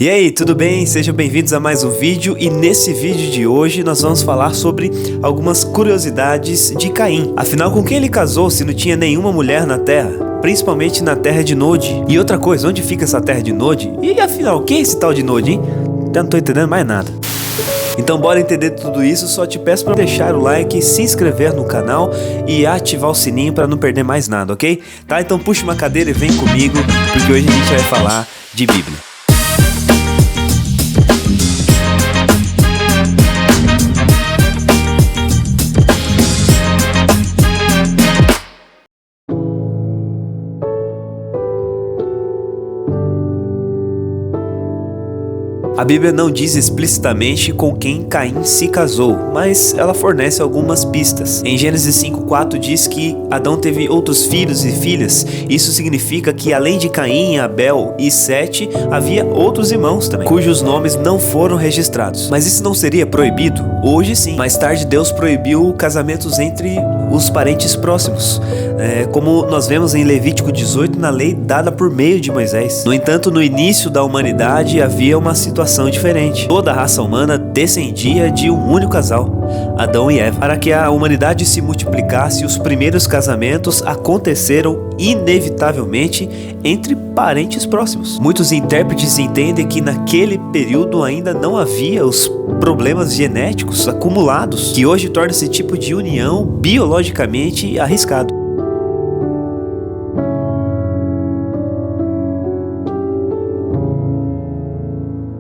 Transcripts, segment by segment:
E aí, tudo bem? Sejam bem-vindos a mais um vídeo e nesse vídeo de hoje nós vamos falar sobre algumas curiosidades de Caim. Afinal, com quem ele casou se não tinha nenhuma mulher na terra? Principalmente na terra de Nod. E outra coisa, onde fica essa terra de Nod? E afinal, quem é esse tal de Nod, hein? Eu não tô entendendo mais nada. Então bora entender tudo isso, só te peço para deixar o like, se inscrever no canal e ativar o sininho para não perder mais nada, ok? Tá, então puxa uma cadeira e vem comigo, porque hoje a gente vai falar de Bíblia. A Bíblia não diz explicitamente com quem Caim se casou, mas ela fornece algumas pistas. Em Gênesis 5:4 diz que Adão teve outros filhos e filhas. Isso significa que além de Caim, Abel e Sete, havia outros irmãos também, cujos nomes não foram registrados. Mas isso não seria proibido? Hoje sim. Mais tarde Deus proibiu casamentos entre os parentes próximos, como nós vemos em Levítico 18 na lei dada por meio de Moisés. No entanto, no início da humanidade havia uma situação diferente. Toda a raça humana descendia de um único casal, Adão e Eva. Para que a humanidade se multiplicasse, os primeiros casamentos aconteceram inevitavelmente entre parentes próximos. Muitos intérpretes entendem que naquele período ainda não havia os problemas genéticos acumulados, que hoje torna esse tipo de união biologicamente arriscado.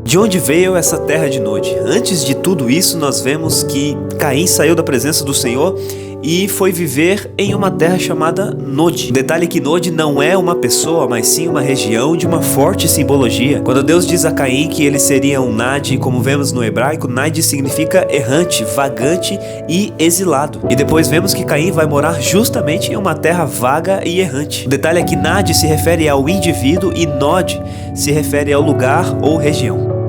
De onde veio essa terra de Nod? Antes de tudo isso, nós vemos que Caim saiu da presença do Senhor e foi viver em uma terra chamada Nod. Detalhe que Nod não é uma pessoa, mas sim uma região de uma forte simbologia. Quando Deus diz a Caim que ele seria um Nad, como vemos no hebraico, Nad significa errante, vagante e exilado. E depois vemos que Caim vai morar justamente em uma terra vaga e errante. O detalhe é que Nad se refere ao indivíduo e Nod se refere ao lugar ou região.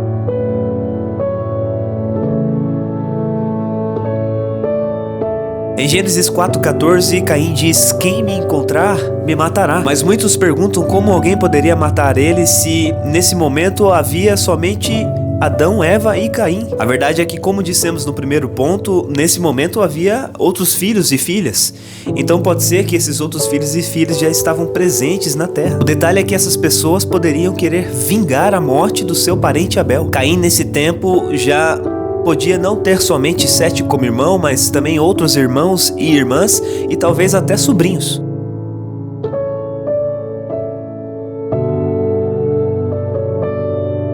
Em Gênesis 4:14, Caim diz: "Quem me encontrar, me matará." Mas muitos perguntam como alguém poderia matar ele se nesse momento havia somente Adão, Eva e Caim. A verdade é que, como dissemos no primeiro ponto, nesse momento havia outros filhos e filhas. Então pode ser que esses outros filhos e filhas já estavam presentes na terra. O detalhe é que essas pessoas poderiam querer vingar a morte do seu parente Abel. Caim, nesse tempo, já podia não ter somente Sete como irmão, mas também outros irmãos e irmãs e talvez até sobrinhos.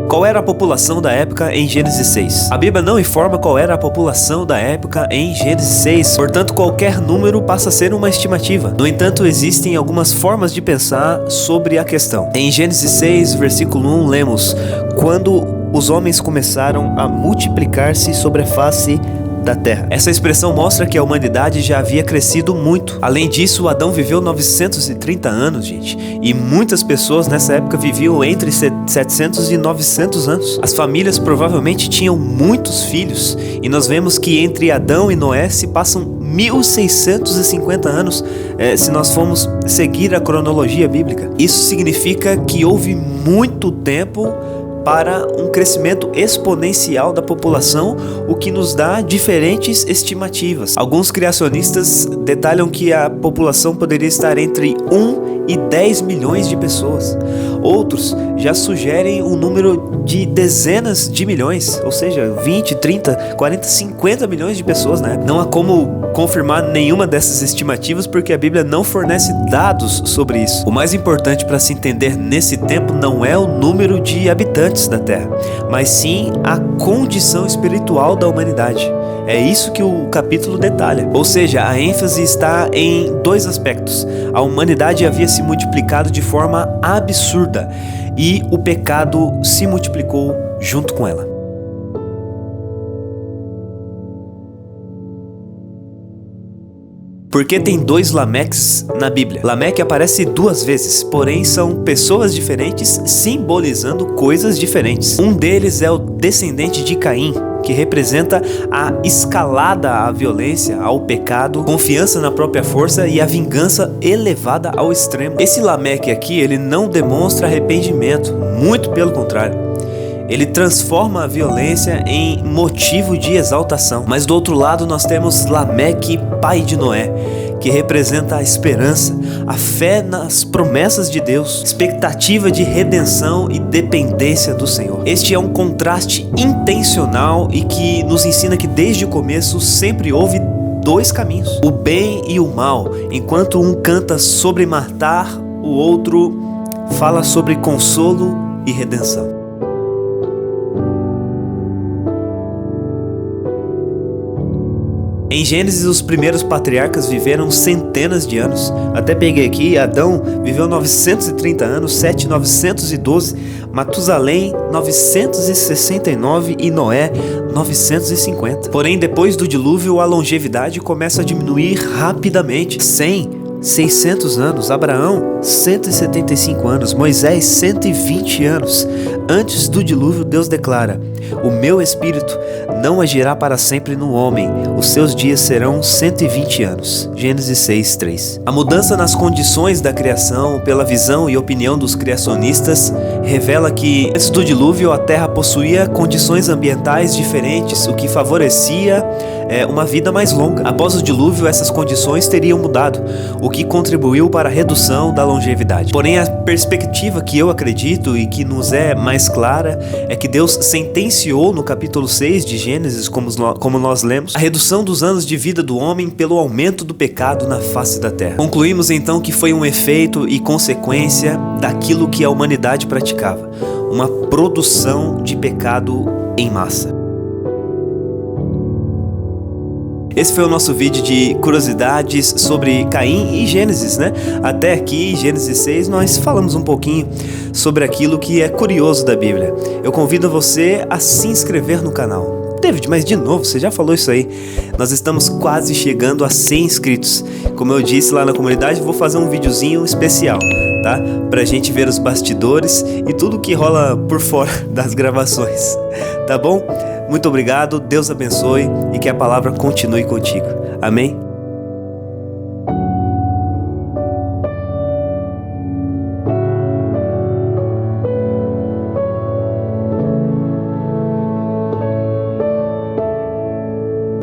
Qual era a população da época em Gênesis 6? A Bíblia não informa qual era a população da época em Gênesis 6, portanto qualquer número passa a ser uma estimativa. No entanto, existem algumas formas de pensar sobre a questão. Em Gênesis 6, versículo 1, lemos: "Quando os homens começaram a multiplicar-se sobre a face da terra." Essa expressão mostra que a humanidade já havia crescido muito. Além disso, Adão viveu 930 anos, gente. E muitas pessoas nessa época viviam entre 700 e 900 anos. As famílias provavelmente tinham muitos filhos. E nós vemos que entre Adão e Noé se passam 1650 anos, se nós formos seguir a cronologia bíblica. Isso significa que houve muito tempo para um crescimento exponencial da população, o que nos dá diferentes estimativas. Alguns criacionistas detalham que a população poderia estar entre 1 e 10 milhões de pessoas. Outros já sugerem um número de dezenas de milhões, ou seja, 20, 30, 40, 50 milhões de pessoas, né? Não há como confirmar nenhuma dessas estimativas porque a Bíblia não fornece dados sobre isso. O mais importante para se entender nesse tempo não é o número de habitantes da Terra, mas sim a condição espiritual da humanidade. É isso que o capítulo detalha. Ou seja, a ênfase está em dois aspectos. A humanidade havia se multiplicado de forma absurda e o pecado se multiplicou junto com ela. Porque tem dois Lameques na Bíblia. Lameque aparece 2 vezes, porém são pessoas diferentes simbolizando coisas diferentes. Um deles é o descendente de Caim, que representa a escalada à violência, ao pecado, confiança na própria força e a vingança elevada ao extremo. Esse Lameque aqui, ele não demonstra arrependimento, muito pelo contrário. Ele transforma a violência em motivo de exaltação. Mas do outro lado nós temos Lameque, pai de Noé, que representa a esperança, a fé nas promessas de Deus, expectativa de redenção e dependência do Senhor. Este é um contraste intencional e que nos ensina que desde o começo sempre houve dois caminhos, o bem e o mal. Enquanto um canta sobre matar, o outro fala sobre consolo e redenção. Em Gênesis, os primeiros patriarcas viveram centenas de anos. Até peguei aqui, Adão viveu 930 anos, Sete 912, Matusalém 969 e Noé 950. Porém, depois do dilúvio, a longevidade começa a diminuir rapidamente. 100, 600 anos, Abraão 175 anos, Moisés 120 anos. Antes do dilúvio, Deus declara: o meu espírito não agirá para sempre no homem, os seus dias serão 120 anos. Gênesis 6:3. A mudança nas condições da criação, pela visão e opinião dos criacionistas, revela que antes do dilúvio a terra possuía condições ambientais diferentes, o que favorecia uma vida mais longa. Após o dilúvio, essas condições teriam mudado, o que contribuiu para a redução da longevidade. Porém, a perspectiva que eu acredito e que nos é mais clara é que Deus sentenciou no capítulo 6 de Gênesis, como nós lemos, a redução dos anos de vida do homem pelo aumento do pecado na face da terra. Concluímos então que foi um efeito e consequência daquilo que a humanidade praticava, uma produção de pecado em massa. Esse foi o nosso vídeo de curiosidades sobre Caim e Gênesis, né? Até aqui, Gênesis 6, nós falamos um pouquinho sobre aquilo que é curioso da Bíblia. Eu convido você a se inscrever no canal. David, mas de novo, você já falou isso aí. Nós estamos quase chegando a 100 inscritos. Como eu disse lá na comunidade, vou fazer um videozinho especial, tá? Pra gente ver os bastidores e tudo que rola por fora das gravações, tá bom? Muito obrigado, Deus abençoe e que a palavra continue contigo. Amém?